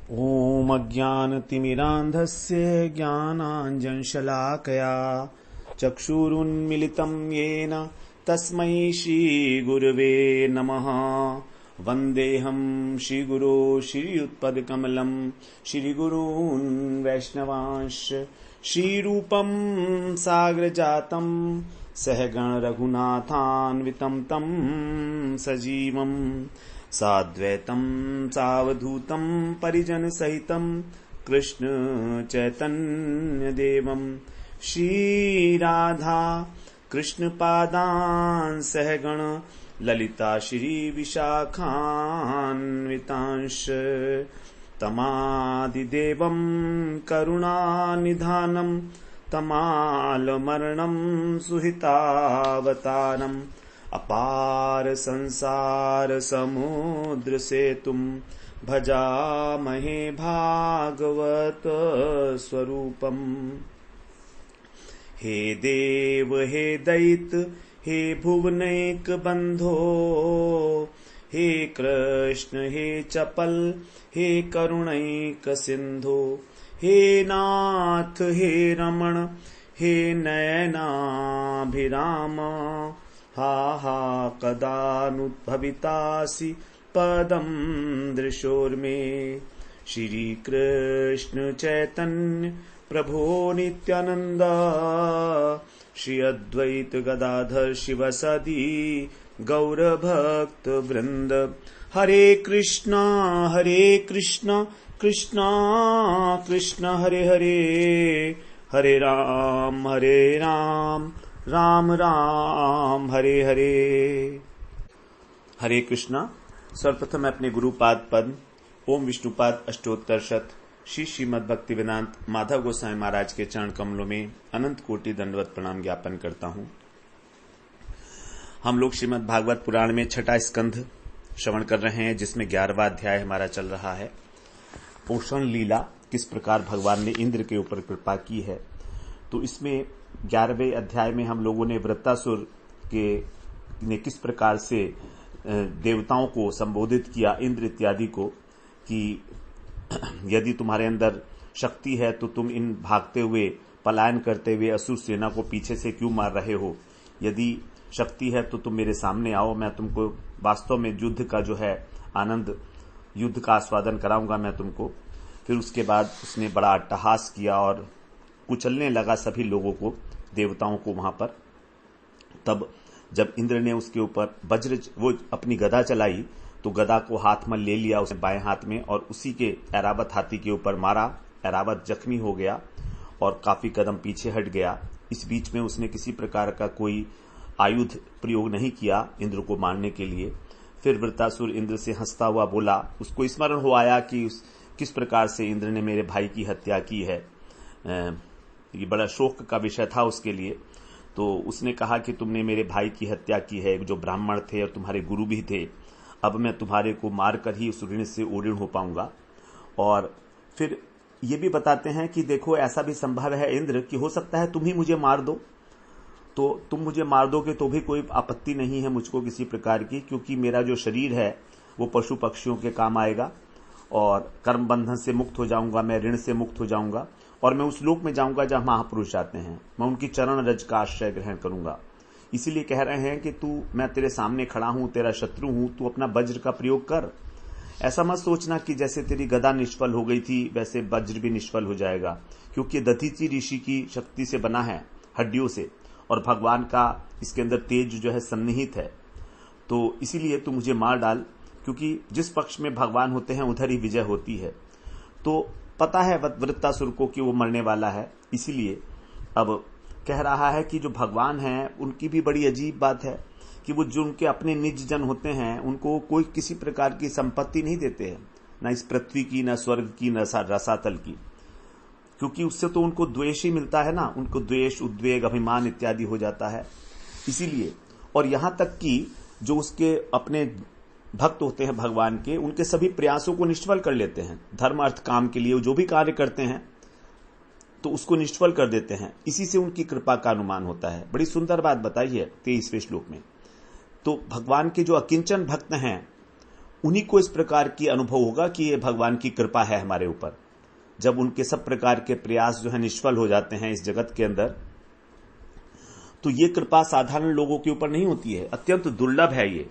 ॐ अज्ञानतिमिरान्धस्य ज्ञानाञ्जनशलाकया चक्षुरुन्मिलितं येन तस्मै श्रीगुरवे नमः। वन्देऽहं श्रीगुरो श्रीयुत्पदकमलं श्रीगुरून् वैष्णवांश्च श्रीरूपं साग्रजातं सहगण रघुनाथान्वितं तं सजीवम् साद्वैतं सावधूतं परिजनसहितं कृष्ण चैतन्यदेवं श्रीराधा कृष्णपादान् सहगण ललिता श्रीविशाखान्वितांश्च तमादिदेवं करुणानिधानं तमालमर्णं सुहितावतारम् अपार संसार समुद्र सेतुं भजामहे भागवत स्वरूपम्। हे देव हे दैत हे भुवनैक बंधो हे कृष्ण हे चपल हे करुणैक सिंधो हे नाथ हे रमण हे नयनाभिराम हा हा कदानुद्भवितासि पदं दृशोर्मे। श्री कृष्ण चैतन्य प्रभो नित्यानंद श्री अद्वैत गदाधर शिवसदि गौर भक्त वृंद। हरे कृष्णा कृष्णा कृष्णा हरे हरे, हरे राम राम राम हरे हरे। हरे कृष्णा। सर्वप्रथम मैं अपने गुरुपाद पद्म ओम विष्णुपाद अष्टोत्तर शत श्री श्रीमद् भक्तिवेदांत माधव गोसाई महाराज के चरण कमलों में अनंत कोटि दंडवत प्रणाम ज्ञापन करता हूं। हम लोग श्रीमद् भागवत पुराण में छठा स्कंध श्रवण कर रहे हैं, जिसमें 11वां अध्याय हमारा चल रहा है। पोषण लीला, किस प्रकार भगवान ने इंद्र के ऊपर कृपा की है। तो इसमें 11वें अध्याय में हम लोगों ने वृत्तासुर ने किस प्रकार से देवताओं को संबोधित किया, इंद्र इत्यादि को, कि यदि तुम्हारे अंदर शक्ति है तो तुम इन भागते हुए पलायन करते हुए असुर सेना को पीछे से क्यों मार रहे हो। यदि शक्ति है तो तुम मेरे सामने आओ, मैं तुमको वास्तव में युद्ध का जो है आनंद, युद्ध का आस्वादन कराऊंगा मैं तुमको। फिर उसके बाद उसने बड़ा अट्टहास किया और कुचलने लगा सभी लोगों को, देवताओं को वहां पर। तब जब इंद्र ने उसके ऊपर वो अपनी गदा चलाई तो गदा को हाथ में ले लिया उसने बाएं हाथ में और उसी के ऐरावत हाथी के ऊपर मारा। ऐरावत जख्मी हो गया और काफी कदम पीछे हट गया। इस बीच में उसने किसी प्रकार का कोई आयुध प्रयोग नहीं किया इंद्र को मारने के लिए। फिर वृत्तासुर इंद्र से हंसता हुआ बोला, उसको स्मरण हो आया कि किस प्रकार से इंद्र ने मेरे भाई की हत्या की है। ये बड़ा शोक का विषय था उसके लिए। तो उसने कहा कि तुमने मेरे भाई की हत्या की है, जो ब्राह्मण थे और तुम्हारे गुरु भी थे। अब मैं तुम्हारे को मारकर ही उस ऋण से उड़ीण हो पाऊंगा। और फिर ये भी बताते हैं कि देखो, ऐसा भी संभव है इंद्र कि हो सकता है तुम ही मुझे मार दो। तो तुम मुझे मार दोगे तो भी कोई आपत्ति नहीं है मुझको किसी प्रकार की, क्योंकि मेरा जो शरीर है वो पशु पक्षियों के काम आएगा और कर्म बंधन से मुक्त हो जाऊंगा, मैं ऋण से मुक्त हो जाऊंगा और मैं उस लोक में जाऊंगा जहां महापुरुष जाते हैं। मैं उनकी चरण रज का आश्रय ग्रहण करूंगा। इसीलिए कह रहे हैं कि मैं तेरे सामने खड़ा हूं, तेरा शत्रु हूं, तू अपना वज्र का प्रयोग कर। ऐसा मत सोचना कि जैसे तेरी गदा निष्फल हो गई थी वैसे वज्र भी निष्फल हो जाएगा, क्योंकि दधीचि ऋषि की शक्ति से बना है, हड्डियों से, और भगवान का इसके अंदर तेज जो है सन्निहित है। तो इसीलिए तू मुझे मार डाल, क्योंकि जिस पक्ष में भगवान होते हैं उधर ही विजय होती है। तो पता है वृत्तासुर को कि वो मरने वाला है, इसीलिए अब कह रहा है कि जो भगवान हैं उनकी भी बड़ी अजीब बात है कि वो जो उनके अपने निज जन होते हैं उनको कोई किसी प्रकार की संपत्ति नहीं देते हैं, न इस पृथ्वी की, न स्वर्ग की, न रसातल की, क्योंकि उससे तो उनको द्वेष ही मिलता है ना। उनको द्वेष, उद्वेग, अभिमान इत्यादि हो जाता है। इसीलिए, और यहां तक कि जो उसके अपने भक्त होते हैं भगवान के, उनके सभी प्रयासों को निष्फल कर लेते हैं। धर्म अर्थ काम के लिए जो भी कार्य करते हैं तो उसको निष्फल कर देते हैं। इसी से उनकी कृपा का अनुमान होता है। बड़ी सुंदर बात बताई है 23वें श्लोक में। तो भगवान के जो अकिंचन भक्त हैं उन्हीं को इस प्रकार की अनुभव होगा कि ये भगवान की कृपा है हमारे ऊपर। जब उनके सब प्रकार के प्रयास जो है निष्फल हो जाते हैं इस जगत के अंदर, तो ये कृपा साधारण लोगों के ऊपर नहीं होती है, अत्यंत दुर्लभ है ये।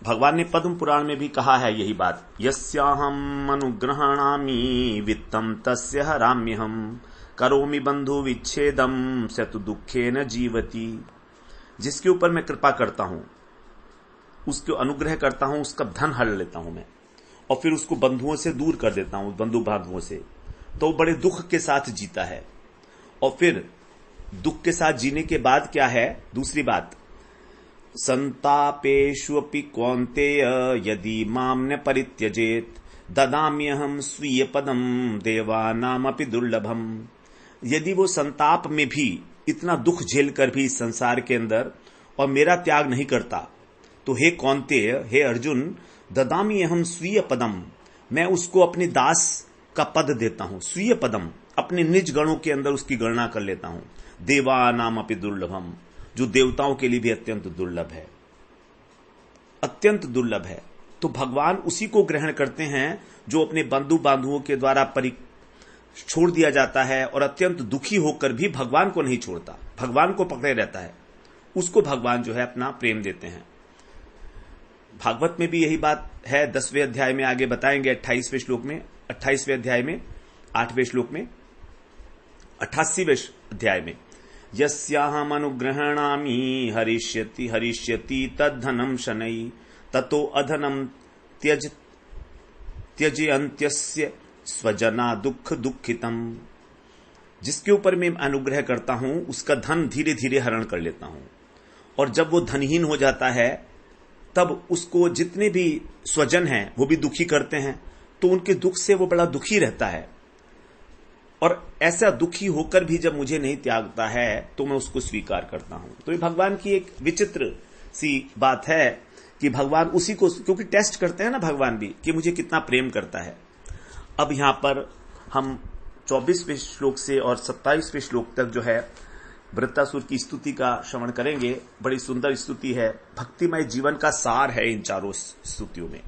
भगवान ने पद्म पुराण में भी कहा है यही बात, यस्याहम अनुग्रहणामि वित्तम तस्य हराम्यहम करोमि बंधु विच्छेदम सतु दुखे न जीवती। जिसके ऊपर मैं कृपा करता हूं, उसको अनुग्रह करता हूं, उसका धन हर लेता हूं मैं, और फिर उसको बंधुओं से दूर कर देता हूं, बंधु बांधुओं से, तो बड़े दुख के साथ जीता है। और फिर दुख के साथ जीने के बाद क्या है, दूसरी बात, संतापेष्वपि कौन्तेय यदि माम न परित्यजेत ददाम्यहम स्वीय पदम देवानामपि दुर्लभम। यदि वो संताप में भी इतना दुख झेलकर भी संसार के अंदर और मेरा त्याग नहीं करता, तो हे कौन्तेय, हे अर्जुन, ददाम्यहम स्वीय पदम, मैं उसको अपने दास का पद देता हूं। स्वीय पदम, अपने निज गणों के अंदर उसकी गणना कर लेता हूं। देवानामपि दुर्लभम, जो देवताओं के लिए भी अत्यंत दुर्लभ है, अत्यंत दुर्लभ है। तो भगवान उसी को ग्रहण करते हैं जो अपने बंधु बांधुओं के द्वारा छोड़ दिया जाता है और अत्यंत दुखी होकर भी भगवान को नहीं छोड़ता, भगवान को पकड़े रहता है, उसको भगवान जो है अपना प्रेम देते हैं। भागवत में भी यही बात है, 10वें अध्याय में आगे बताएंगे, 28वें श्लोक में, 28वें अध्याय में 8वें श्लोक में, 88वें अध्याय में, यस्याहम अनुग्रहणामि हरिष्यति हरिष्यति तद्धनम शनै ततो अधनम त्यजन्त्यस्य स्वजना दुख दुखितम। जिसके ऊपर मैं अनुग्रह करता हूं उसका धन धीरे धीरे हरण कर लेता हूं, और जब वो धनहीन हो जाता है तब उसको जितने भी स्वजन हैं वो भी दुखी करते हैं, तो उनके दुख से वो बड़ा दुखी रहता है। और ऐसा दुखी होकर भी जब मुझे नहीं त्यागता है तो मैं उसको स्वीकार करता हूं। तो ये भगवान की एक विचित्र सी बात है कि भगवान उसी को, क्योंकि टेस्ट करते हैं ना भगवान भी कि मुझे कितना प्रेम करता है। अब यहां पर हम 24वें श्लोक से और 27वें श्लोक तक जो है वृत्तासुर की स्तुति का श्रवण करेंगे। बड़ी सुंदर स्तुति है, भक्तिमय जीवन का सार है इन चारों स्तुतियों में।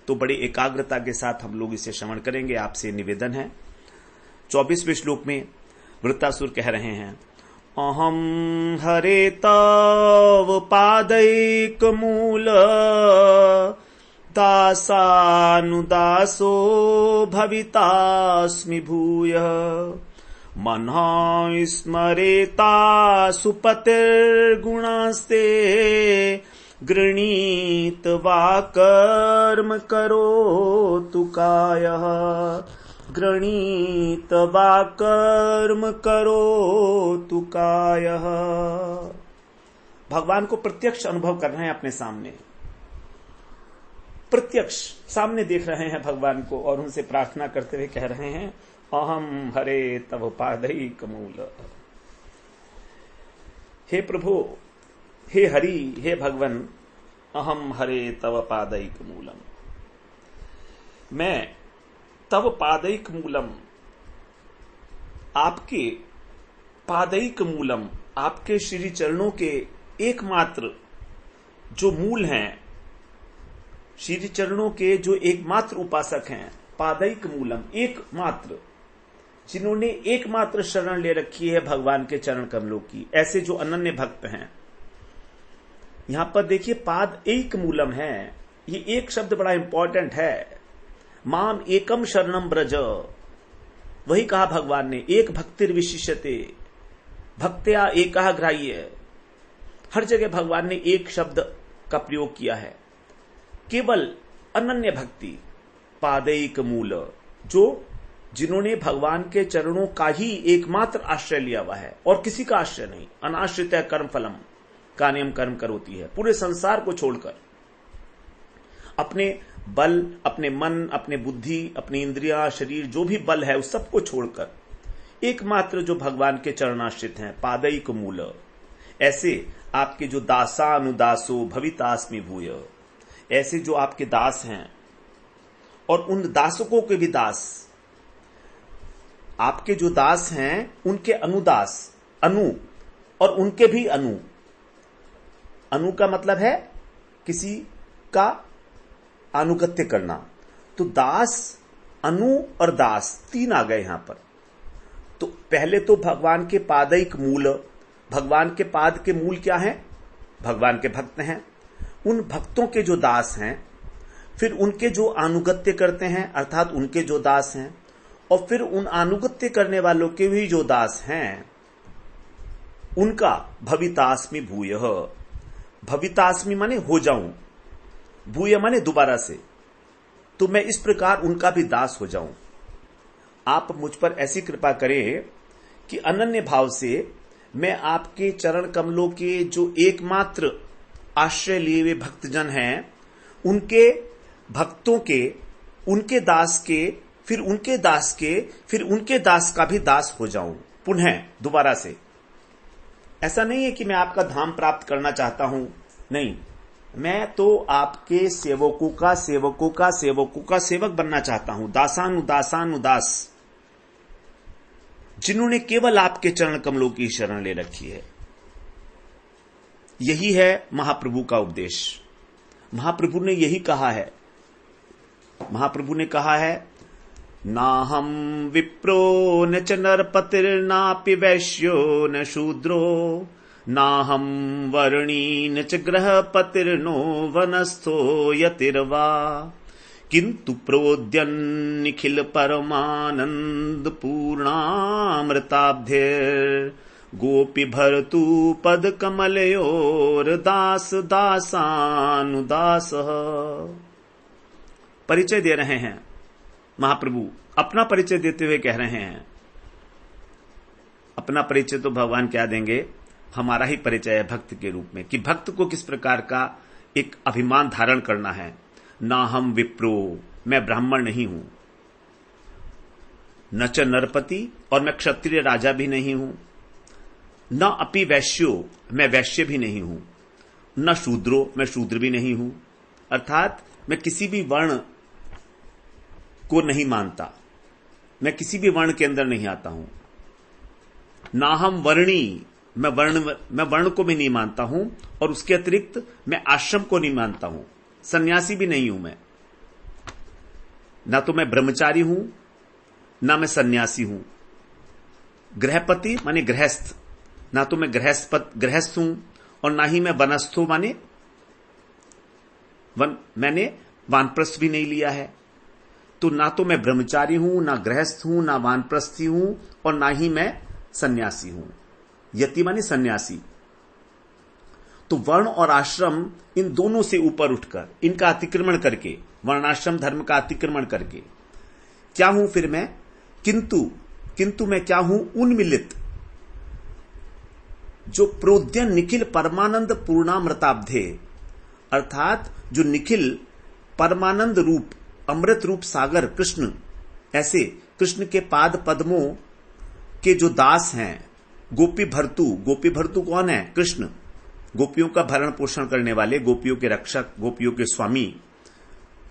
तो बड़ी एकाग्रता के साथ हम लोग इसे श्रवण करेंगे, आपसे निवेदन है। 24वें श्लोक में वृत्तासुर कह रहे हैं, अहम हरे तव पादैक मूल दासानुदासो भवितास्मि भूयः मनः स्मरेता सुपतिर्गुणास्ते गृणीत वा कर्म करोतु कायः गृणीत वा कर्म करोतु कायः। भगवान को प्रत्यक्ष अनुभव कर रहे हैं अपने सामने, प्रत्यक्ष सामने देख रहे हैं भगवान को, और उनसे प्रार्थना करते हुए कह रहे हैं, अहम हरे तव पादैक मूल। हे प्रभु, हे हरि, हे भगवन, अहम हरे तव पादैक मूलम, मैं तव पादैक मूलम, आपके पादैक मूलम, आपके श्री चरणों के एकमात्र जो मूल हैं, श्री चरणों के जो एकमात्र उपासक हैं, पादैक मूलम, एकमात्र, जिन्होंने एकमात्र शरण ले रखी है भगवान के चरण कमलों की, ऐसे जो अनन्य भक्त हैं। यहां पर देखिए पाद एक मूलम है, ये एक शब्द बड़ा इंपॉर्टेंट है। माम एकम शरणम ब्रज, वही कहा भगवान ने, एक भक्तिर विशिष्यते, भक्त्या एका ग्राह्य। हर जगह भगवान ने एक शब्द का प्रयोग किया है, केवल अनन्य भक्ति, पादैक मूल, जो जिन्होंने भगवान के चरणों का ही एकमात्र आश्रय लिया हुआ है और किसी का आश्रय नहीं। अनाश्रित कर्म फलम कानियम कर्म करोती है, पूरे संसार को छोड़कर, अपने बल, अपने मन, अपने बुद्धि, अपनी इंद्रिया, शरीर, जो भी बल है उस सबको छोड़कर एकमात्र जो भगवान के चरणाश्रित हैं, पादैक मूल। ऐसे आपके जो दासानुदासो भवितास्मि भूय, ऐसे जो आपके दास हैं और उन दासकों के भी दास, आपके जो दास हैं उनके अनुदास, अनु, और उनके भी अनु। अनु का मतलब है किसी का अनुगत्य करना। तो दास, अनु और दास तीन आ गए यहां पर। तो पहले तो भगवान के पादैक मूल, भगवान के पाद के मूल क्या है? भगवान के भक्त हैं। उन भक्तों के जो दास हैं, फिर उनके जो अनुगत्य करते हैं अर्थात उनके जो दास हैं, और फिर उन अनुगत्य करने वालों के भी जो दास हैं उनका भवितास्मि भूयः। भवितास्मि माने हो जाऊं, भूय माने दोबारा से। तो मैं इस प्रकार उनका भी दास हो जाऊं। आप मुझ पर ऐसी कृपा करें कि अनन्य भाव से मैं आपके चरण कमलों के जो एकमात्र आश्रय लिए हुए भक्तजन हैं, उनके भक्तों के, उनके दास के, फिर उनके दास के, फिर उनके दास का भी दास हो जाऊं पुनः दोबारा से। ऐसा नहीं है कि मैं आपका धाम प्राप्त करना चाहता हूं, नहीं, मैं तो आपके सेवकों का सेवकों का सेवकों का सेवक बनना चाहता हूं। दासानुदासानुदास, जिन्होंने केवल आपके चरण कमलों की शरण ले रखी है। यही है महाप्रभु का उपदेश। महाप्रभु ने यही कहा है। महाप्रभु ने कहा है, नाहम विप्रो न च नरपतिर्नापि वैश्यो न शूद्रो, नाहम वर्णी न च गृहपतिर्नो वनस्थो यतिर्वा, किंतु प्रोद्यन् निखिल परमानंद पूर्णामृताब्धिर् गोपी भरतु पद कमलयोर दास दासानुदास। परिचय दे रहे हैं महाप्रभु, अपना परिचय देते हुए कह रहे हैं। अपना परिचय तो भगवान क्या देंगे, हमारा ही परिचय है भक्त के रूप में, कि भक्त को किस प्रकार का एक अभिमान धारण करना है। ना हम विप्रो, मैं ब्राह्मण नहीं हूं, न च नरपति, और मैं क्षत्रिय राजा भी नहीं हूं, न अपि वैश्यो, मैं वैश्य भी नहीं हूं, न शूद्रो, मैं शूद्र भी नहीं हूं। अर्थात मैं किसी भी वर्ण को नहीं मानता, मैं किसी भी वर्ण के अंदर नहीं आता हूं। ना हम वर्णी, मैं वर्ण को भी नहीं मानता हूं, और उसके अतिरिक्त मैं आश्रम को नहीं मानता हूं, सन्यासी भी नहीं हूं मैं। ना तो मैं ब्रह्मचारी हूं, ना मैं सन्यासी हूं। गृहपति माने गृहस्थ, ना तो मैं गृहस्थ हूं, और ना ही मैं वनस्थो माने मैंने वानप्रस्थ भी नहीं लिया है। तो ना तो मैं ब्रह्मचारी हूं, ना गृहस्थ हूं, ना वानप्रस्थी हूं, और ना ही मैं सन्यासी हूं। यति माने सन्यासी। तो वर्ण और आश्रम, इन दोनों से ऊपर उठकर, इनका अतिक्रमण करके, वर्णाश्रम धर्म का अतिक्रमण करके क्या हूं फिर मैं? किंतु मैं क्या हूं? उन्मिलित, जो प्रोद्यन निखिल परमानंद पूर्णामृताब्धे, अर्थात जो निखिल परमानंद रूप, अमृत रूप सागर कृष्ण, ऐसे कृष्ण के पाद पद्मों के जो दास हैं। गोपी भर्तु, गोपी भर्तु कौन है? कृष्ण, गोपियों का भरण पोषण करने वाले, गोपियों के रक्षक, गोपियों के स्वामी।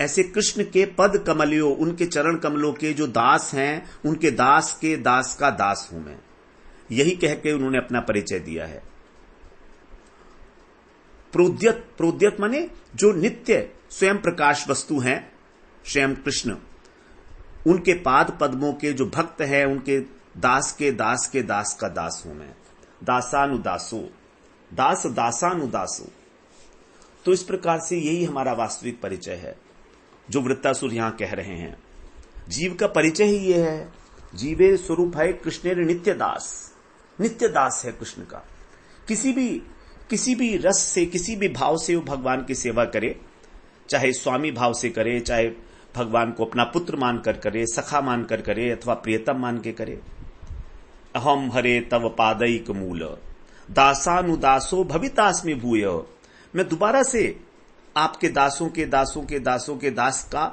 ऐसे कृष्ण के पद कमलियों, उनके चरण कमलों के जो दास हैं, उनके दास के दास का दास हूं मैं। यही कह के उन्होंने अपना परिचय दिया है। प्रोद्यत, प्रोद्यत माने जो नित्य स्वयं प्रकाश वस्तु हैं, स्वयं कृष्ण, उनके पाद पद्मों के जो भक्त हैं, उनके दास के दास के दास का दास हूं मैं। दासानुदासो, दास दासानुदासो। तो इस प्रकार से यही हमारा वास्तविक परिचय है जो वृत्तासुर यहां कह रहे हैं। जीव का परिचय ही ये है। जीवे स्वरूप है कृष्णेर नित्य दास, नित्य दास है कृष्ण का। किसी भी रस से, किसी भी भाव से वो भगवान की सेवा करे, चाहे स्वामी भाव से करे, चाहे भगवान को अपना पुत्र मानकर करे, सखा मानकर करे, अथवा प्रियतम मान के करे। अहम हरे तव पादैक मूल दासानुदासो भवितास्मि भूय। मैं दोबारा से आपके दासों के दासों के दासों के दास का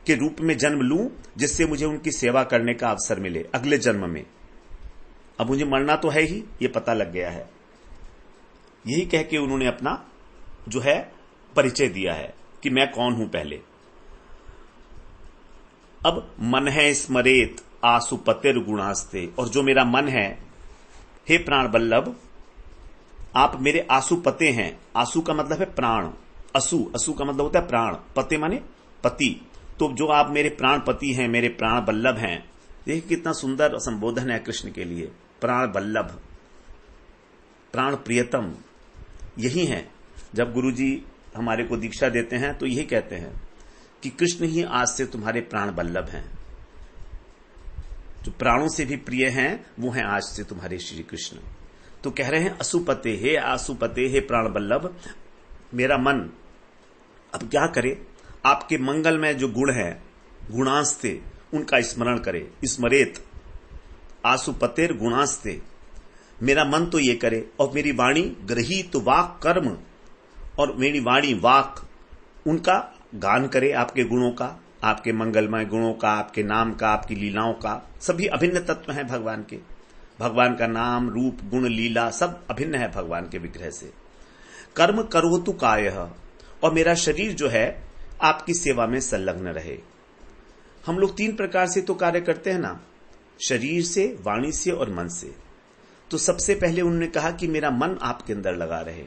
के रूप में जन्म लूं, जिससे मुझे उनकी सेवा करने का अवसर मिले अगले जन्म में। अब मुझे मरना तो है ही, ये पता लग गया है। यही कह के उन्होंने अपना जो है परिचय दिया है कि मैं कौन हूं पहले। अब मन है स्मरेत आसुपतिर गुणास्ते, और जो मेरा मन है, हे प्राण बल्लभ, आप मेरे आसुपते हैं। आसु का मतलब है प्राण, असु, असु का मतलब होता है प्राण, पते माने पति। तो जो आप मेरे प्राण पति हैं, मेरे प्राण बल्लभ हैं। देखिए कितना सुंदर संबोधन है कृष्ण के लिए, प्राण बल्लभ, प्राण प्रियतम। यही है, जब गुरुजी हमारे को दीक्षा देते हैं तो यही कहते हैं कि कृष्ण ही आज से तुम्हारे प्राण बल्लभ हैं। जो प्राणों से भी प्रिय हैं वो हैं आज से तुम्हारे श्री कृष्ण। तो कह रहे हैं असुपते, हे आसुपते, हे प्राण बल्लभ, मेरा मन अब क्या करे, आपके मंगल में जो गुण है, गुणास्ते, उनका स्मरण करे। स्मरेत आसुपतेर गुणास्ते, मेरा मन तो ये करे, और मेरी वाणी गृहीत वाक कर्म, और मेरी वाणी वाक उनका गान करे, आपके गुणों का, आपके मंगलमय गुणों का, आपके नाम का, आपकी लीलाओं का। सभी अभिन्न तत्व हैं भगवान के। भगवान का नाम, रूप, गुण, लीला सब अभिन्न है भगवान के विग्रह से। कर्म करोतु कायः, और मेरा शरीर जो है आपकी सेवा में संलग्न रहे। हम लोग 3 प्रकार से तो कार्य करते हैं ना, शरीर से, वाणी से और मन से। तो सबसे पहले उन्होंने कहा कि मेरा मन आपके अंदर लगा रहे,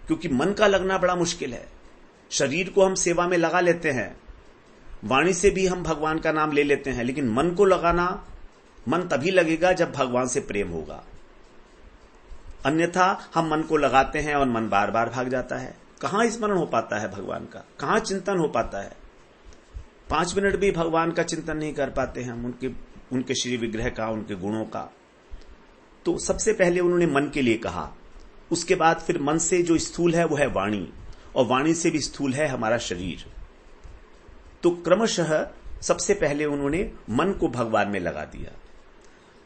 क्योंकि मन का लगना बड़ा मुश्किल है। शरीर को हम सेवा में लगा लेते हैं, वाणी से भी हम भगवान का नाम ले लेते हैं, लेकिन मन को लगाना, मन तभी लगेगा जब भगवान से प्रेम होगा। अन्यथा हम मन को लगाते हैं और मन बार बार भाग जाता है। कहां स्मरण हो पाता है भगवान का, कहां चिंतन हो पाता है। 5 मिनट भी भगवान का चिंतन नहीं कर पाते हैं हम, उनके श्री विग्रह का, उनके गुणों का। तो सबसे पहले उन्होंने मन के लिए कहा, उसके बाद फिर मन से जो स्थूल है वो है वाणी, और वाणी से भी स्थूल है हमारा शरीर। तो क्रमशः सबसे पहले उन्होंने मन को भगवान में लगा दिया,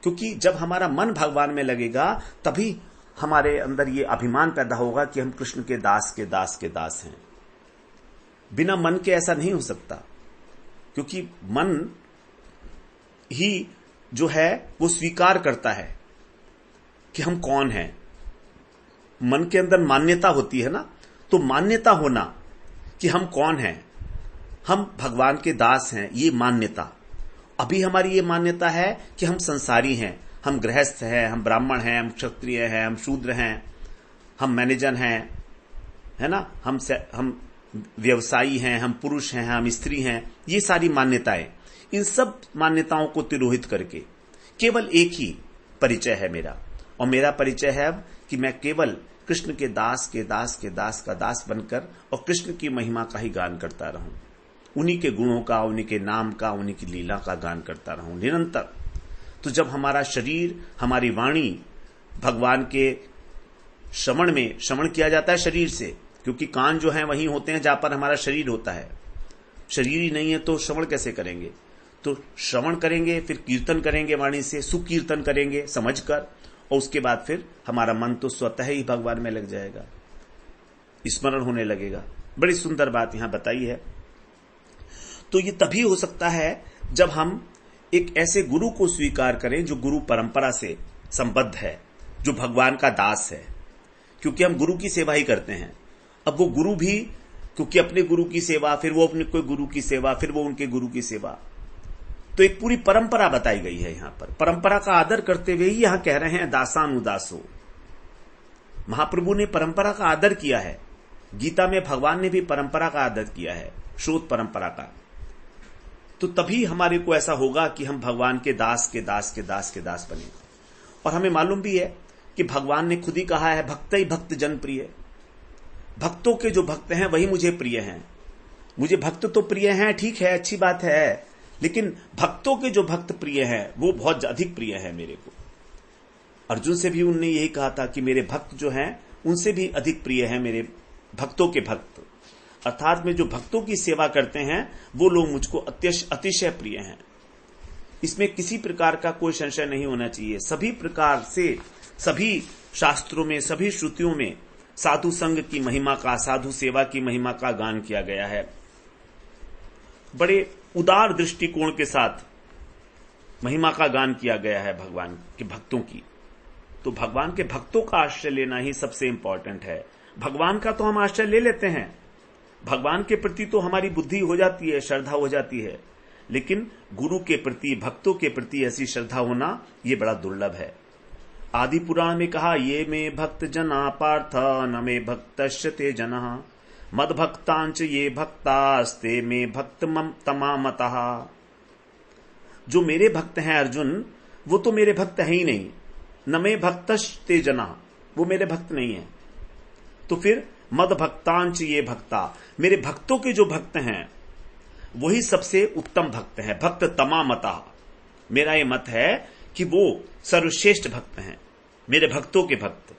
क्योंकि जब हमारा मन भगवान में लगेगा तभी हमारे अंदर ये अभिमान पैदा होगा कि हम कृष्ण के दास के दास के दास हैं। बिना मन के ऐसा नहीं हो सकता, क्योंकि मन ही जो है वो स्वीकार करता है कि हम कौन हैं। मन के अंदर मान्यता होती है ना, तो मान्यता होना कि हम कौन हैं, हम भगवान के दास हैं, ये मान्यता। अभी हमारी ये मान्यता है कि हम संसारी हैं, हम गृहस्थ हैं, हम ब्राह्मण हैं, हम क्षत्रिय हैं, हम शूद्र हैं, हम मैनेजर हैं, है ना, हम व्यवसायी हैं, हम पुरुष हैं, हम स्त्री हैं। ये सारी मान्यताएं, इन सब मान्यताओं को तिरोहित करके केवल एक ही परिचय है मेरा, और मेरा परिचय है अब कि मैं केवल कृष्ण के दास के दास के दास का दास बनकर और कृष्ण की महिमा का ही गान करता रहूं, उन्हीं के गुणों का, उन्हीं के नाम का, उन्हीं की लीला का गान करता रहूं निरंतर। तो जब हमारा शरीर, हमारी वाणी भगवान के श्रवण किया जाता है शरीर से, क्योंकि कान जो है वहीं होते हैं जहां पर हमारा शरीर होता है। शरीर ही नहीं है तो श्रवण कैसे करेंगे। तो श्रवण करेंगे, फिर कीर्तन करेंगे वाणी से, सुकीर्तन करेंगे समझकर, और उसके बाद फिर हमारा मन तो स्वतः ही भगवान में लग जाएगा, स्मरण होने लगेगा। बड़ी सुंदर बात यहां बताई है। तो ये तभी हो सकता है जब हम एक ऐसे गुरु को स्वीकार करें जो गुरु परंपरा से संबद्ध है, जो भगवान का दास है, क्योंकि हम गुरु की सेवा ही करते हैं। अब वो गुरु भी, क्योंकि अपने गुरु की सेवा, फिर वो अपने कोई गुरु की सेवा, फिर वो उनके गुरु की सेवा, तो एक पूरी परंपरा बताई गई है यहां पर। परंपरा का आदर करते हुए ही यहां कह रहे हैं दासानुदासो। महाप्रभु ने परंपरा का आदर किया है, गीता में भगवान ने भी परंपरा का आदर किया है, श्रोत परंपरा का। तो तभी हमारे को ऐसा होगा कि हम भगवान के दास के दास के दास के दास बने। और हमें मालूम भी है कि भगवान ने खुद ही कहा है, भक्त ही भक्त जन प्रिय। भक्तों के जो भक्त हैं वही मुझे प्रिय हैं। मुझे भक्त तो प्रिय हैं, ठीक है, अच्छी बात है, लेकिन भक्तों के जो भक्त प्रिय हैं वो बहुत अधिक प्रिय है मेरे को। अर्जुन से भी उन्होंने यही कहा था कि मेरे भक्त जो हैं उनसे भी अधिक प्रिय है मेरे भक्तों के भक्त, अर्थात में जो भक्तों की सेवा करते हैं वो लोग मुझको अतिशय प्रिय हैं। इसमें किसी प्रकार का कोई संशय नहीं होना चाहिए। सभी प्रकार से, सभी शास्त्रों में, सभी श्रुतियों में साधु संग की महिमा का, साधु सेवा की महिमा का गान किया गया है। बड़े उदार दृष्टिकोण के साथ महिमा का गान किया गया है भगवान के भक्तों की। तो भगवान के भक्तों का आश्रय लेना ही सबसे इंपॉर्टेंट है। भगवान का तो हम आश्रय ले लेते हैं, भगवान के प्रति तो हमारी बुद्धि हो जाती है, श्रद्धा हो जाती है, लेकिन गुरु के प्रति, भक्तों के प्रति ऐसी श्रद्धा होना ये बड़ा दुर्लभ है। आदि पुराण में कहा, ये में भक्त जना पार्थ न में भक्तश्च ते जनः मद भक्तांच ये भक्तास्ते में भक्त तमामतः। जो मेरे भक्त हैं अर्जुन, वो तो मेरे भक्त है ही नहीं। न मे भक्तस्ते जना, वो मेरे भक्त नहीं है। तो फिर मद भक्तांच ये भक्ता, मेरे भक्तों के जो भक्त हैं वही सबसे उत्तम भक्त हैं। भक्त तमामतः, मेरा ये मत है कि वो सर्वश्रेष्ठ भक्त हैं, मेरे भक्तों के भक्त।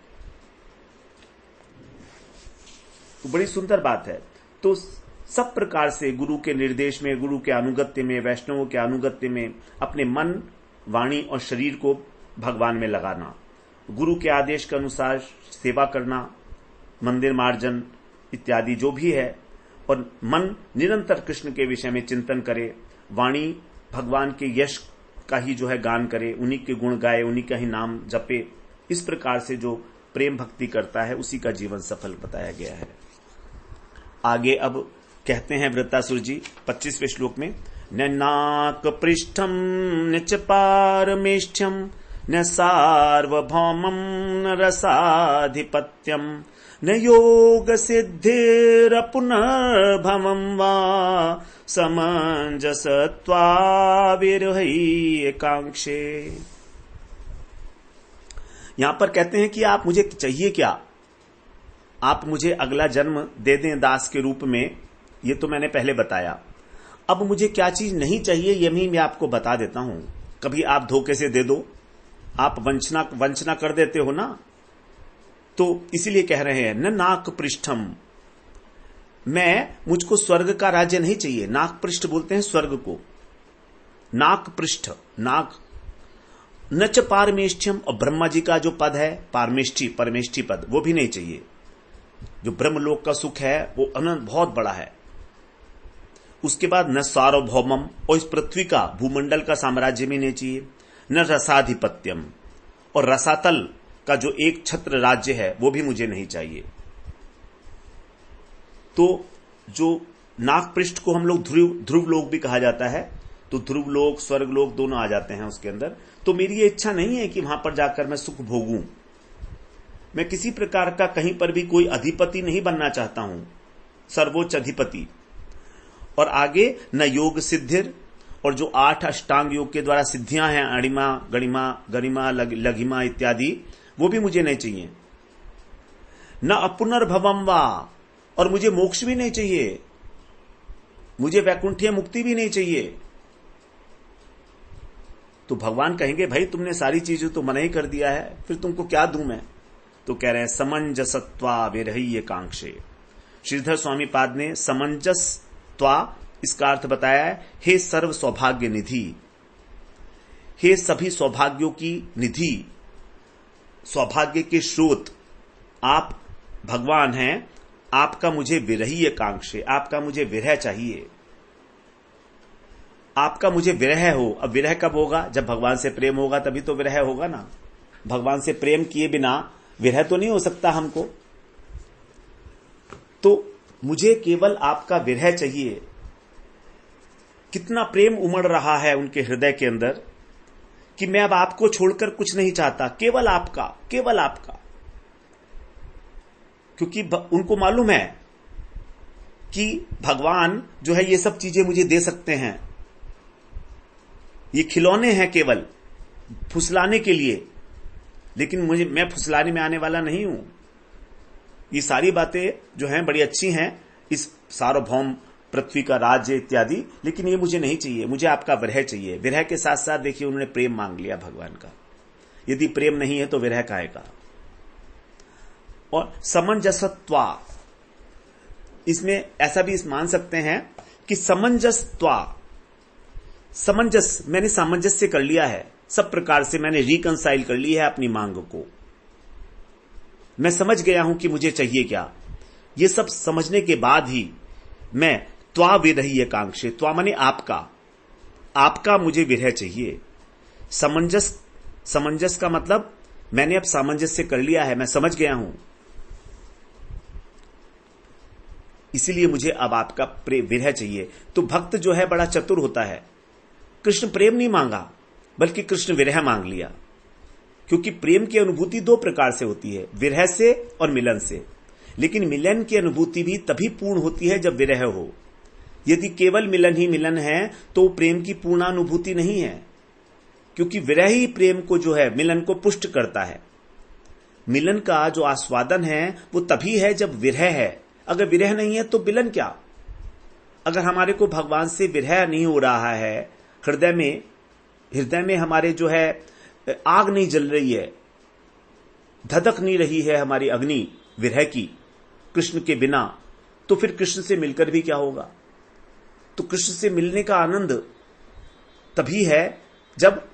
तो बड़ी सुंदर बात है। तो सब प्रकार से गुरु के निर्देश में, गुरु के अनुगत्य में, वैष्णवों के अनुगत्य में अपने मन, वाणी और शरीर को भगवान में लगाना, गुरु के आदेश के अनुसार सेवा करना, मंदिर मार्जन इत्यादि जो भी है, और मन निरंतर कृष्ण के विषय में चिंतन करे, वाणी भगवान के यश का ही जो है गान करे, उन्हीं के गुण गाए, उन्हीं का ही नाम जपे। इस प्रकार से जो प्रेम भक्ति करता है उसी का जीवन सफल बताया गया है। आगे अब कहते हैं वृत्तासुर जी 25वें श्लोक में, न नाक पृष्ठम न च पारमेष्ठ्यम न सार्वभौमम न रसाधिपत्यम न योग सिद्धिर पुनर्भवम वा समंजसत्वा विरही एकांक्षे। यहां पर कहते हैं कि आप मुझे चाहिए क्या, आप मुझे अगला जन्म दे दें दास के रूप में, ये तो मैंने पहले बताया। अब मुझे क्या चीज नहीं चाहिए ये भी मैं आपको बता देता हूं। कभी आप धोखे से दे दो, आप वंचना कर देते हो ना, तो इसीलिए कह रहे हैं न नाक पृष्ठम, मुझको स्वर्ग का राज्य नहीं चाहिए। नाक पृष्ठ बोलते हैं स्वर्ग को, नाक पृष्ठ, नाक। न च पारमेष्ठ्यम, और ब्रह्मा जी का जो पद है परमेष्ठी पद, वो भी नहीं चाहिए। जो ब्रह्मलोक का सुख है वो अनंत बहुत बड़ा है। उसके बाद न सार्वभौमम, और इस पृथ्वी का भूमंडल का साम्राज्य भी नहीं चाहिए। न रसाधिपत्यम, और रसातल का जो एक छत्र राज्य है वो भी मुझे नहीं चाहिए। तो जो नाग पृष्ठ को हम लोग ध्रुव लोक भी कहा जाता है, तो ध्रुव लोक स्वर्ग लोक दोनों आ जाते हैं उसके अंदर। तो मेरी ये इच्छा नहीं है कि वहां पर जाकर मैं सुख भोगूं। मैं किसी प्रकार का कहीं पर भी कोई अधिपति नहीं बनना चाहता हूं, सर्वोच्च अधिपति। और आगे न योग सिद्धिर, और जो 8 अष्टांग योग के द्वारा सिद्धियां हैं, अणिमा गणिमा गरिमा लघिमा इत्यादि, वो भी मुझे नहीं चाहिए। न अपुनर्भवम वा, और मुझे मोक्ष भी नहीं चाहिए, मुझे वैकुंठीय मुक्ति भी नहीं चाहिए। तो भगवान कहेंगे भाई तुमने सारी चीजें तो मना ही कर दिया है, फिर तुमको क्या दूं मैं। तो कह रहे हैं समंजसत्वा विरही एकांक्षे। श्रीधर स्वामी पाद ने समंजसत्वा इसका अर्थ बताया है, हे सर्व सौभाग्य निधि, हे सभी सौभाग्यों की निधि, सौभाग्य के स्रोत आप भगवान हैं। आपका मुझे विरही एकांक्षे, आपका मुझे विरह चाहिए, आपका मुझे विरह हो। अब विरह कब होगा, जब भगवान से प्रेम होगा तभी तो विरह होगा ना। भगवान से प्रेम किए बिना विरह तो नहीं हो सकता हमको। तो मुझे केवल आपका विरह चाहिए। कितना प्रेम उमड़ रहा है उनके हृदय के अंदर कि मैं अब आपको छोड़कर कुछ नहीं चाहता, केवल आपका, केवल आपका। क्योंकि उनको मालूम है कि भगवान जो है ये सब चीजें मुझे दे सकते हैं, ये खिलौने हैं केवल फुसलाने के लिए, लेकिन मैं फुसलाने में आने वाला नहीं हूं। ये सारी बातें जो हैं बड़ी अच्छी हैं, इस सार्वभौम पृथ्वी का राज्य इत्यादि, लेकिन ये मुझे नहीं चाहिए, मुझे आपका विरह चाहिए। विरह के साथ साथ देखिए उन्होंने प्रेम मांग लिया भगवान का। यदि प्रेम नहीं है तो विरह काहे का। और समंजसत्वा, इसमें ऐसा भी मान सकते हैं कि समंजसत्वा, समंजस, मैंने सामंजस्य कर लिया है, सब प्रकार से मैंने रिकंसाइल कर ली है अपनी मांग को। मैं समझ गया हूं कि मुझे चाहिए क्या। ये सब समझने के बाद ही मैं त्वा विरही एकांक्षे, त्वा माने आपका, आपका मुझे विरह चाहिए। समंजस का मतलब मैंने अब सामंजस्य कर लिया है, मैं समझ गया हूं, इसीलिए मुझे अब आपका विरह चाहिए। तो भक्त जो है बड़ा चतुर होता है। कृष्ण प्रेम नहीं मांगा बल्कि कृष्ण विरह मांग लिया। क्योंकि प्रेम की अनुभूति 2 प्रकार से होती है, विरह से और मिलन से। लेकिन मिलन की अनुभूति भी तभी पूर्ण होती है जब विरह हो। यदि केवल मिलन ही मिलन है तो प्रेम की पूर्णानुभूति नहीं है, क्योंकि विरह ही प्रेम को जो है मिलन को पुष्ट करता है। मिलन का जो आस्वादन है वो तभी है जब विरह है। अगर विरह नहीं है तो मिलन क्या। अगर हमारे को भगवान से विरह नहीं हो रहा है, हृदय में हमारे जो है आग नहीं जल रही है, धधक नहीं रही है हमारी अग्नि विरह की कृष्ण के बिना, तो फिर कृष्ण से मिलकर भी क्या होगा। तो कृष्ण से मिलने का आनंद तभी है जब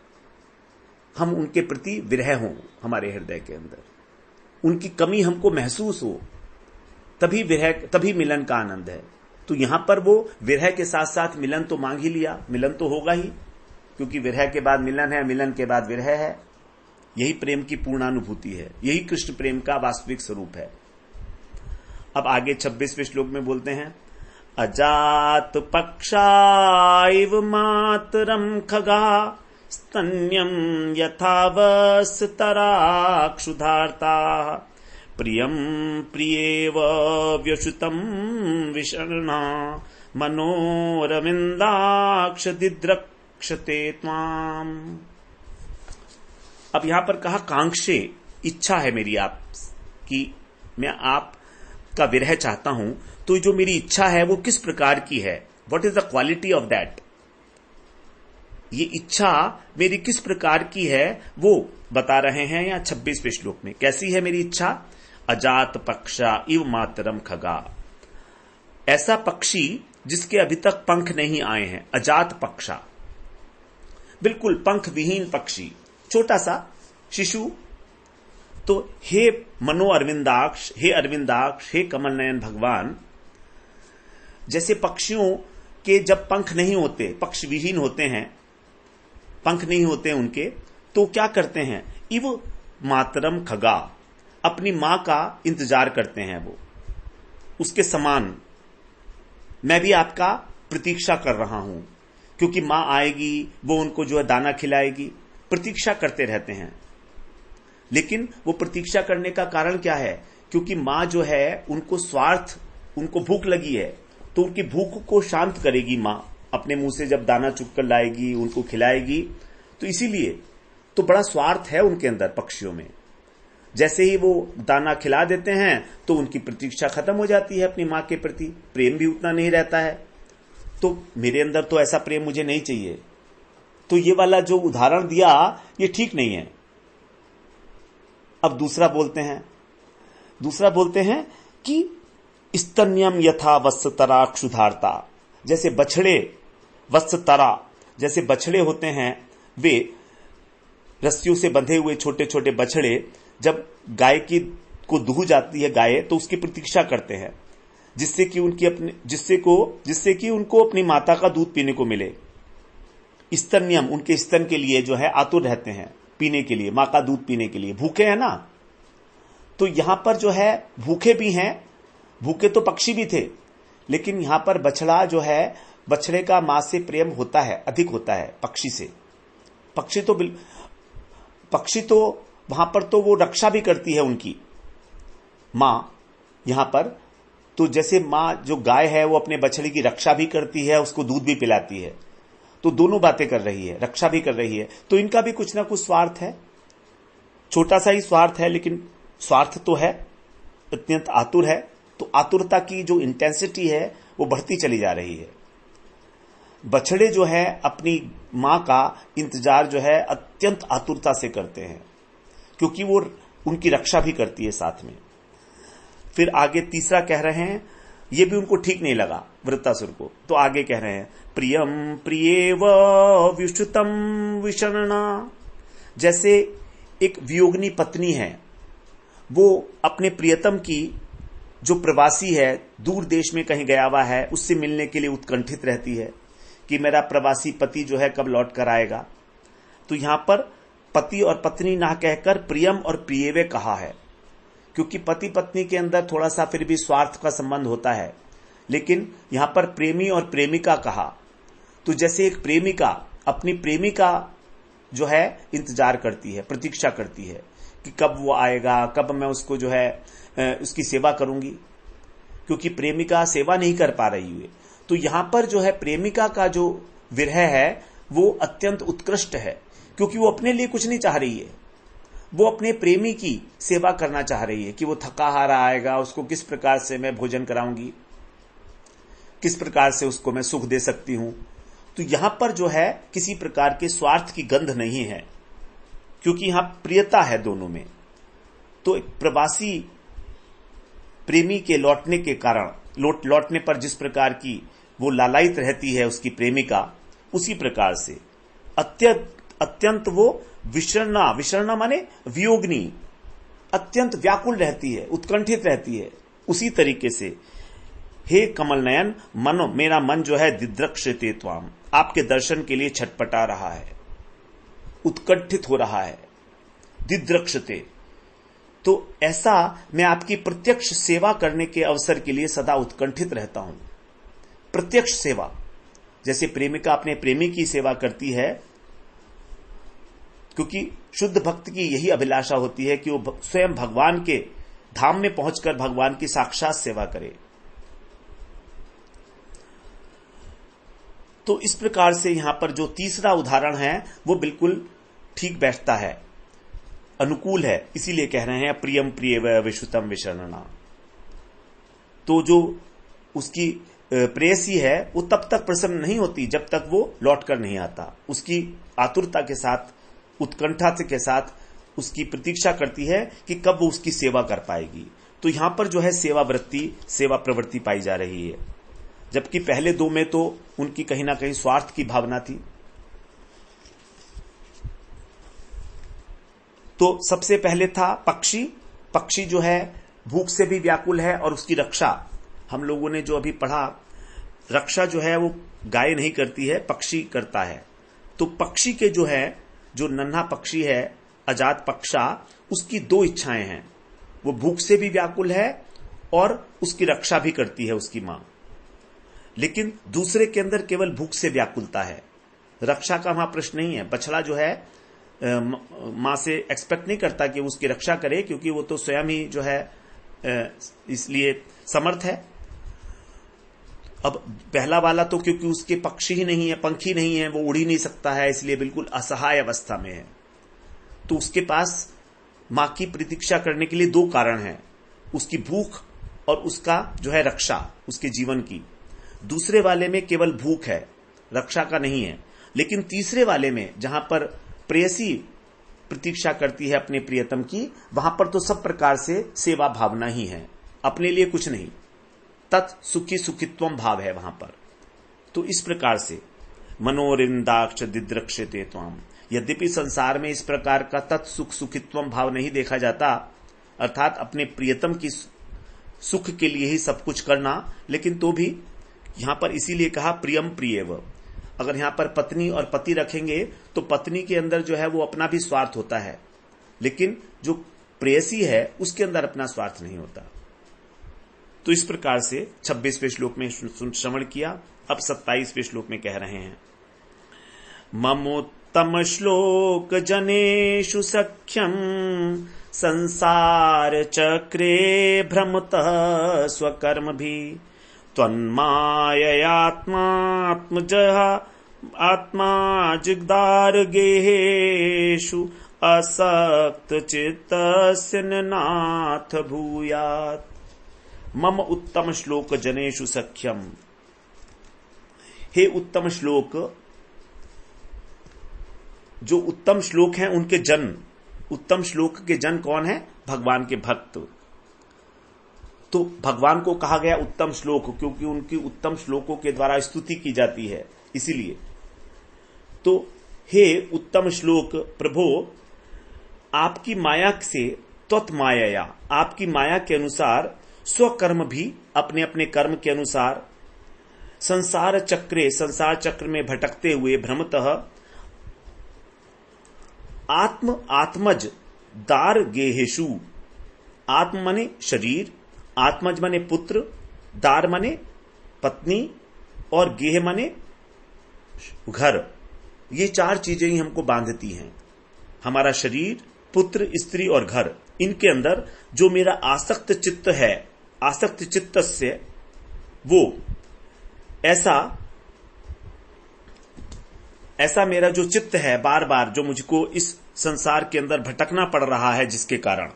हम उनके प्रति विरह हों, हमारे हृदय के अंदर उनकी कमी हमको महसूस हो, तभी मिलन का आनंद है। तो यहां पर वो विरह के साथ साथ मिलन तो मांग ही लिया, मिलन तो होगा ही, क्योंकि विरह के बाद मिलन है, मिलन के बाद विरह है। यही प्रेम की पूर्णानुभूति है, यही कृष्ण प्रेम का वास्तविक स्वरूप है। अब आगे 26वें श्लोक में बोलते हैं, अजात पक्षाइव मातरम खगा स्तन्यम यथावस्तरा क्षुधार्ता प्रियम प्रियेव व्यशुतम विषण्णा मनोरविंदाक्ष दिद्रक्षते त्वाम। अब यहां पर कहा कांक्षे, इच्छा है मेरी आप कि मैं आपका विरह चाहता हूं, तो जो मेरी इच्छा है वो किस प्रकार की है, what is the quality of that. ये इच्छा मेरी किस प्रकार की है वो बता रहे हैं यहाँ 26वें श्लोक में। कैसी है मेरी इच्छा। अजात पक्षा इव मातरम खगा, ऐसा पक्षी जिसके अभी तक पंख नहीं आए हैं। अजात पक्षा, बिल्कुल पंख विहीन पक्षी, छोटा सा शिशु। तो हे मनो अरविंदाक्ष, हे अरविंदाक्ष, हे कमल नयन भगवान, जैसे पक्षियों के जब पंख नहीं होते, पक्ष विहीन होते हैं, पंख नहीं होते उनके, तो क्या करते हैं, इव मातरम खगा, अपनी मां का इंतजार करते हैं वो, उसके समान मैं भी आपका प्रतीक्षा कर रहा हूं, क्योंकि मां आएगी, वो उनको जो है दाना खिलाएगी, प्रतीक्षा करते रहते हैं। लेकिन वो प्रतीक्षा करने का कारण क्या है, क्योंकि मां जो है उनको स्वार्थ, उनको भूख लगी है, तो उनकी भूख को शांत करेगी मां, अपने मुंह से जब दाना चुग कर लाएगी, उनको खिलाएगी। तो इसीलिए तो बड़ा स्वार्थ है उनके अंदर, पक्षियों में। जैसे ही वो दाना खिला देते हैं तो उनकी प्रतीक्षा खत्म हो जाती है अपनी मां के प्रति, प्रेम भी उतना नहीं रहता है। तो मेरे अंदर तो ऐसा प्रेम मुझे नहीं चाहिए। तो ये वाला जो उदाहरण दिया ये ठीक नहीं है। अब दूसरा बोलते हैं कि स्तन्यम यथा वत्सतरा क्षुधार्ता, जैसे बछड़े, वत्सतरा जैसे बछड़े होते हैं, वे रस्सियों से बंधे हुए छोटे छोटे बछड़े जब गाय को दूह जाती है गाय, तो उसकी प्रतीक्षा करते हैं, जिससे कि उनको अपनी माता का दूध पीने को मिले। स्तन्यम, उनके स्तन के लिए जो है आतुर रहते हैं, पीने के लिए, मां का दूध पीने के लिए भूखे हैं ना। तो यहां पर जो है भूखे भी हैं, भूखे तो पक्षी भी थे, लेकिन यहां पर बछड़ा जो है, बछड़े का मां से प्रेम होता है, अधिक होता है पक्षी से। पक्षी तो वहां पर तो वो रक्षा भी करती है उनकी मां, यहां पर तो जैसे मां जो गाय है वो अपने बछड़े की रक्षा भी करती है, उसको दूध भी पिलाती है, तो दोनों बातें कर रही है, रक्षा भी कर रही है। तो इनका भी कुछ ना कुछ स्वार्थ है, छोटा सा ही स्वार्थ है, लेकिन स्वार्थ तो है, अत्यंत आतुर है। तो आतुरता की जो इंटेंसिटी है वो बढ़ती चली जा रही है। बछड़े जो है अपनी मां का इंतजार जो है अत्यंत आतुरता से करते हैं, क्योंकि वो उनकी रक्षा भी करती है साथ में। फिर आगे तीसरा कह रहे हैं, ये भी उनको ठीक नहीं लगा वृत्तासुर को, तो आगे कह रहे हैं प्रियम प्रियेव व्युषुतम विषण्णा, जैसे एक वियोगिनी पत्नी है, वो अपने प्रियतम की, जो प्रवासी है, दूर देश में कहीं गया हुआ है, उससे मिलने के लिए उत्कंठित रहती है कि मेरा प्रवासी पति जो है कब लौट कर आएगा। तो यहां पर पति और पत्नी ना कहकर प्रियम और प्रियवे कहा है, क्योंकि पति पत्नी के अंदर थोड़ा सा फिर भी स्वार्थ का संबंध होता है, लेकिन यहां पर प्रेमी और प्रेमिका कहा। तो जैसे एक प्रेमिका अपनी प्रेमिका जो है इंतजार करती है, प्रतीक्षा करती है कि कब वो आएगा, कब मैं उसको जो है उसकी सेवा करूंगी, क्योंकि प्रेमिका सेवा नहीं कर पा रही है। तो यहां पर जो है प्रेमिका का जो विरह है वो अत्यंत उत्कृष्ट है, क्योंकि वो अपने लिए कुछ नहीं चाह रही है, वो अपने प्रेमी की सेवा करना चाह रही है कि वो थका हारा आएगा, उसको किस प्रकार से मैं भोजन कराऊंगी, किस प्रकार से उसको मैं सुख दे सकती हूं। तो यहां पर जो है किसी प्रकार के स्वार्थ की गंध नहीं है, क्योंकि यहां प्रियता है दोनों में। तो एक प्रवासी प्रेमी के लौटने के कारण, लौटने पर जिस प्रकार की वो लालायित रहती है उसकी प्रेमिका, उसी प्रकार से अत्यंत वो विषण्णा माने वियोगनी, अत्यंत व्याकुल रहती है, उत्कंठित रहती है। उसी तरीके से हे कमल नयन, मनो मेरा मन जो है दिद्रक्षते त्वाम, आपके दर्शन के लिए छटपटा रहा है, उत्कंठित हो रहा है, दिद्रक्षते। तो ऐसा मैं आपकी प्रत्यक्ष सेवा करने के अवसर के लिए सदा उत्कंठित रहता हूं। प्रत्यक्ष सेवा, जैसे प्रेमिका अपने प्रेमी की सेवा करती है, क्योंकि शुद्ध भक्त की यही अभिलाषा होती है कि वो स्वयं भगवान के धाम में पहुंचकर भगवान की साक्षात सेवा करे। तो इस प्रकार से यहां पर जो तीसरा उदाहरण है वो बिल्कुल ठीक बैठता है, अनुकूल है, इसीलिए कह रहे हैं प्रियम प्रिय विश्रुतम विशरणा। तो जो उसकी प्रेयसी है वो तब तक प्रसन्न नहीं होती जब तक वो लौटकर नहीं आता, उसकी आतुरता के साथ, उत्कंठा के साथ उसकी प्रतीक्षा करती है कि कब वो उसकी सेवा कर पाएगी। तो यहां पर जो है सेवा वृत्ति, सेवा प्रवृत्ति पाई जा रही है, जबकि पहले दो में तो उनकी कहीं ना कहीं स्वार्थ की भावना थी। तो सबसे पहले था पक्षी। पक्षी जो है भूख से भी व्याकुल है और उसकी रक्षा, हम लोगों ने जो अभी पढ़ा, रक्षा जो है वो गाय नहीं करती है, पक्षी करता है। तो पक्षी के जो है, जो नन्हा पक्षी है अजात पक्षा, उसकी दो इच्छाएं हैं, वो भूख से भी व्याकुल है और उसकी रक्षा भी करती है उसकी मां। लेकिन दूसरे के अंदर केवल भूख से व्याकुलता है, रक्षा का वहां प्रश्न नहीं है। बछड़ा जो है मां से एक्सपेक्ट नहीं करता कि उसकी रक्षा करे, क्योंकि वो तो स्वयं ही जो है इसलिए समर्थ है। अब पहला वाला तो क्योंकि उसके पक्षी ही नहीं है, पंखी नहीं है, वो उड़ ही नहीं सकता है, इसलिए बिल्कुल असहाय अवस्था में है। तो उसके पास मां की प्रतीक्षा करने के लिए दो कारण हैं, उसकी भूख और उसका जो है रक्षा, उसके जीवन की। दूसरे वाले में केवल भूख है, रक्षा का नहीं है। लेकिन तीसरे वाले में जहां पर प्रेयसी प्रतीक्षा करती है अपने प्रियतम की, वहां पर तो सब प्रकार से सेवा भावना ही है, अपने लिए कुछ नहीं, तत् सुखी सुखित्वम भाव है वहां पर। तो इस प्रकार से मनोरिंदाक्ष दिद्रक्षते त्वाम, यद्यपि संसार में इस प्रकार का तत्सुख सुखित्वम भाव नहीं देखा जाता, अर्थात अपने प्रियतम की सुख के लिए ही सब कुछ करना, लेकिन तो भी यहां पर इसीलिए कहा प्रियम प्रियव। अगर यहां पर पत्नी और पति रखेंगे तो पत्नी के अंदर जो है वो अपना भी स्वार्थ होता है, लेकिन जो प्रेयसी है उसके अंदर अपना स्वार्थ नहीं होता। तो इस प्रकार से 26वें श्लोक में श्रवण किया। अब 27वें श्लोक में कह रहे हैं, ममोत्तम श्लोक जनेषु सख्यम संसार चक्रे भ्रमतः स्वकर्म भी त्वन्माययात्मात्मजः आत्मा जिग्दार गेहेषु असक्त चित्तस्य नाथ भूयात्। मम उत्तम श्लोक जनेषु सख्यम, हे उत्तम श्लोक, जो उत्तम श्लोक हैं उनके जन, उत्तम श्लोक के जन कौन है? भगवान के भक्त। तो भगवान को कहा गया उत्तम श्लोक क्योंकि उनकी उत्तम श्लोकों के द्वारा स्तुति की जाती है, इसीलिए। तो हे उत्तम श्लोक प्रभो, आपकी माया से, त्वत् माया, आपकी माया के अनुसार, स्वकर्म भी, अपने अपने कर्म के अनुसार, संसार चक्रे, संसार चक्र में भटकते हुए, भ्रमतः, आत्मज दार गेहेशु, आत्म माने शरीर, आत्मज माने पुत्र, दार माने पत्नी और गेह माने घर। ये चार चीजें ही हमको बांधती हैं, हमारा शरीर, पुत्र, स्त्री और घर, इनके अंदर जो मेरा आसक्त चित्त है, आसक्त चित्तस्य, वो ऐसा मेरा जो चित्त है बार बार जो मुझको इस संसार के अंदर भटकना पड़ रहा है जिसके कारण,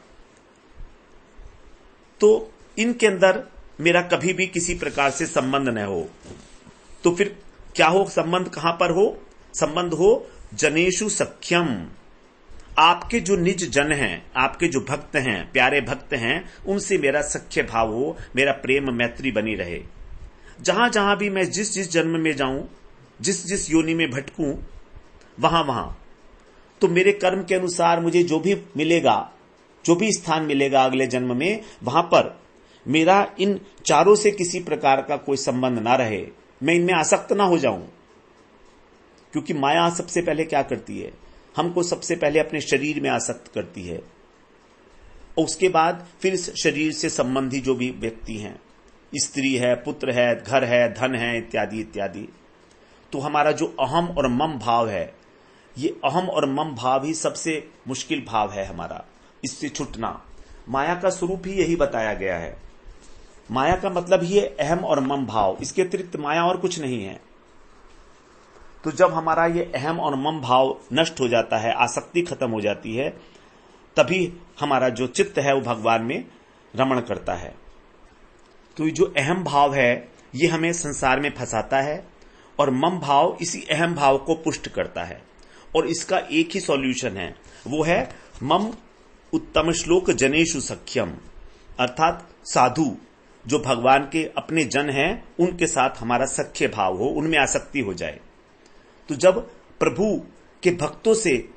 तो इनके अंदर मेरा कभी भी किसी प्रकार से संबंध न हो। तो फिर क्या हो? संबंध कहां पर हो? संबंध हो जनेषु सख्यम। आपके जो निज जन हैं, आपके जो भक्त हैं, प्यारे भक्त हैं, उनसे मेरा सख्य भाव हो, मेरा प्रेम मैत्री बनी रहे। जहां जहां भी मैं जिस जिस जन्म में जाऊं, जिस जिस योनि में भटकूं, वहां वहां तो मेरे कर्म के अनुसार मुझे जो भी मिलेगा, जो भी स्थान मिलेगा अगले जन्म में, वहां पर मेरा इन चारों से किसी प्रकार का कोई संबंध ना रहे, मैं इनमें आसक्त ना हो जाऊं। क्योंकि माया सबसे पहले क्या करती है? हमको सबसे पहले अपने शरीर में आसक्त करती है, और उसके बाद फिर इस शरीर से संबंधी जो भी व्यक्ति हैं, स्त्री है, पुत्र है, घर है, धन है, इत्यादि इत्यादि। तो हमारा जो अहम और मम भाव है, ये अहम और मम भाव ही सबसे मुश्किल भाव है हमारा, इससे छुटना। माया का स्वरूप ही यही बताया गया है। माया का मतलब ही है अहम और मम भाव, इसके अतिरिक्त माया और कुछ नहीं है। तो जब हमारा ये अहम और मम भाव नष्ट हो जाता है, आसक्ति खत्म हो जाती है, तभी हमारा जो चित्त है वो भगवान में रमण करता है। तो ये जो अहम भाव है ये हमें संसार में फंसाता है, और मम भाव इसी अहम भाव को पुष्ट करता है। और इसका एक ही सॉल्यूशन है, वो है मम उत्तम श्लोक जनेषु सख्यम, अर्थात साधु जो भगवान के अपने जन हैं उनके साथ हमारा सख्य भाव हो, उनमें आसक्ति हो जाए। तो जब प्रभु के भक्तों से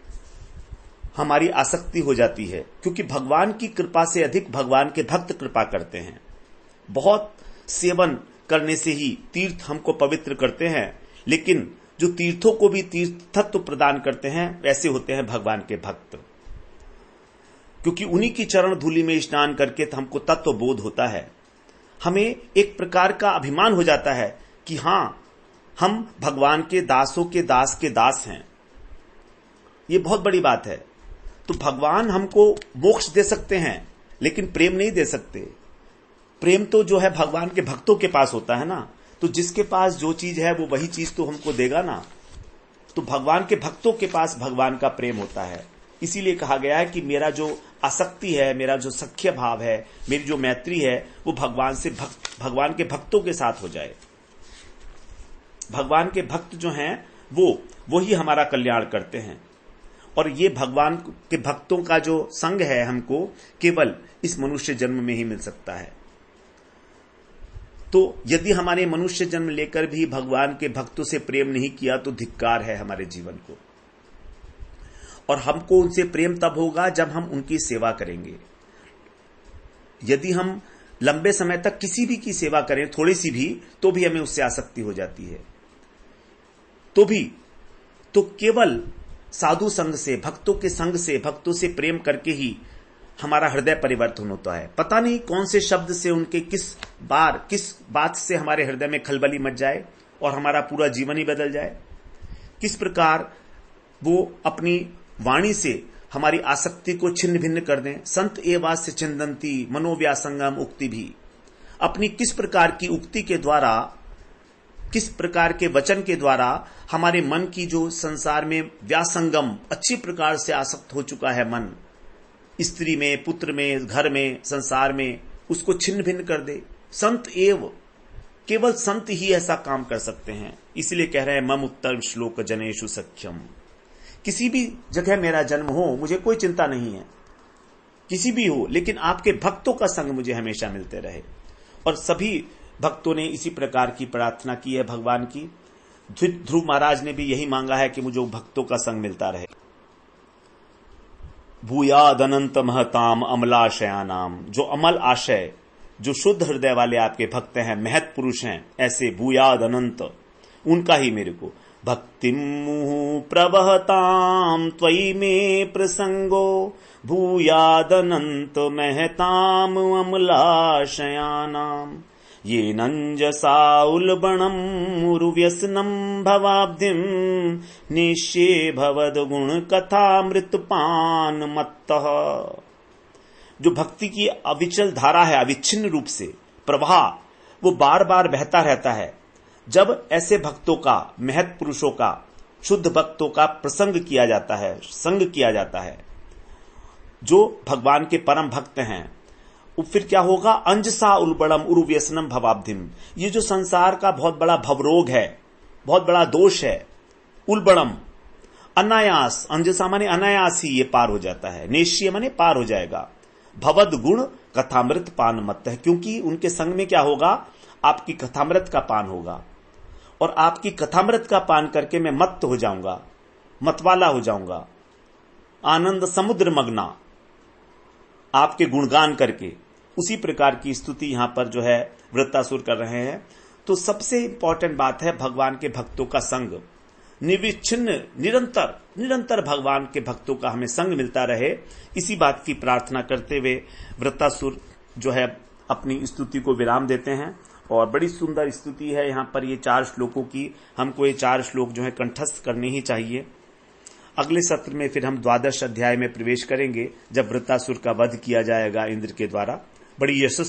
हमारी आसक्ति हो जाती है, क्योंकि भगवान की कृपा से अधिक भगवान के भक्त कृपा करते हैं। बहुत सेवन करने से ही तीर्थ हमको पवित्र करते हैं, लेकिन जो तीर्थों को भी तीर्थत्व प्रदान करते हैं वैसे होते हैं भगवान के भक्त, क्योंकि उन्हीं की चरण धूलि में स्नान करके तो हमको तत्व बोध होता है। हमें एक प्रकार का अभिमान हो जाता है कि हां, हम भगवान के दासों के दास हैं। ये बहुत बड़ी बात है। तो भगवान हमको मोक्ष दे सकते हैं, लेकिन प्रेम नहीं दे सकते। प्रेम तो जो है भगवान के भक्तों के पास होता है ना। तो जिसके पास जो चीज है वो वही चीज तो हमको देगा ना। तो भगवान के भक्तों के पास भगवान का प्रेम होता है। इसीलिए कहा गया है कि मेरा जो आसक्ति है, मेरा जो सख्य भाव है, मेरी जो मैत्री है, वो भगवान के भक्तों के साथ हो जाए। भगवान के भक्त जो हैं वो ही हमारा कल्याण करते हैं। और ये भगवान के भक्तों का जो संग है हमको केवल इस मनुष्य जन्म में ही मिल सकता है। तो यदि हमारे मनुष्य जन्म लेकर भी भगवान के भक्तों से प्रेम नहीं किया तो धिक्कार है हमारे जीवन को। और हमको उनसे प्रेम तब होगा जब हम उनकी सेवा करेंगे। यदि हम लंबे समय तक किसी भी की सेवा करें, थोड़ी सी भी, तो भी हमें उससे आसक्ति हो जाती है। तो केवल साधु संग से, भक्तों के संग से, भक्तों से प्रेम करके ही हमारा हृदय परिवर्तन होता है। पता नहीं कौन से शब्द से, उनके किस बात से हमारे हृदय में खलबली मच जाए और हमारा पूरा जीवन ही बदल जाए। किस प्रकार वो अपनी वाणी से हमारी आसक्ति को छिन्न भिन्न कर दें। संत एवास्य चिंदंती मनोव्यासंगम उक्ति भी, अपनी किस प्रकार की उक्ति के द्वारा, किस प्रकार के वचन के द्वारा हमारे मन की जो संसार में व्यासंगम अच्छी प्रकार से आसक्त हो चुका है मन, स्त्री में, पुत्र में, घर में, संसार में, उसको छिन्न भिन्न कर दे। संत एव, केवल संत ही ऐसा काम कर सकते हैं। इसलिए कह रहे हैं मम उत्तम श्लोक जनेषु सख्यम। किसी भी जगह मेरा जन्म हो, मुझे कोई चिंता नहीं है, किसी भी हो, लेकिन आपके भक्तों का संग मुझे हमेशा मिलते रहे। और सभी भक्तों ने इसी प्रकार की प्रार्थना की है भगवान की। ध्रुव महाराज ने भी यही मांगा है कि मुझे भक्तों का संग मिलता रहे। भूयाद अनंत महताम अमलाशयानाम, जो अमल आशय, जो शुद्ध हृदय वाले आपके भक्त हैं, महत पुरुष हैं, ऐसे भूयाद अनंत, उनका ही मेरे को भक्तिम मुहु प्रवहताम त्वयि में प्रसंगो भूयाद अनंत महताम अमलाशयानाम। ये नंजसा उल्बणम् उरुव्यसनम् भवाब्धिम् निश्ये भवद गुण कथामृतपान मत्तः। जो भक्ति की अविचल धारा है, अविच्छिन्न रूप से प्रवाह, वो बार बार बहता रहता है। जब ऐसे भक्तों का, महत् पुरुषों का, शुद्ध भक्तों का प्रसंग किया जाता है, संग किया जाता है, जो भगवान के परम भक्त हैं, फिर क्या होगा? अंजसा उल्बणम उरुव्यसनम भवाब्धिम। ये जो संसार का बहुत बड़ा भवरोग है, बहुत बड़ा दोष है, उल्बणम, अनायास, अंजसा माने अनायास ही ये पार हो जाता है, नेश्य माने पार हो जाएगा। भवद गुण कथामृत पान मत है, क्योंकि उनके संग में क्या होगा? आपकी कथामृत का पान होगा, और आपकी कथामृत का पान करके मैं मत्त हो जाऊंगा, मतवाला हो जाऊंगा, आनंद समुद्र मग्ना, आपके गुणगान करके। उसी प्रकार की स्तुति यहां पर जो है वृत्तासुर कर रहे हैं। तो सबसे इंपॉर्टेंट बात है भगवान के भक्तों का संग, निविच्छिन्न, निरंतर भगवान के भक्तों का हमें संग मिलता रहे। इसी बात की प्रार्थना करते हुए वृत्तासुर जो है अपनी स्तुति को विराम देते हैं। और बड़ी सुंदर स्तुति है यहां पर ये 4 श्लोकों की। हमको ये 4 श्लोक जो है कंठस्थ करने ही चाहिए। अगले सत्र में फिर हम 12 अध्याय में प्रवेश करेंगे, जब वृत्तासुर का वध किया जाएगा इंद्र के द्वारा। बड़ी यशस्वी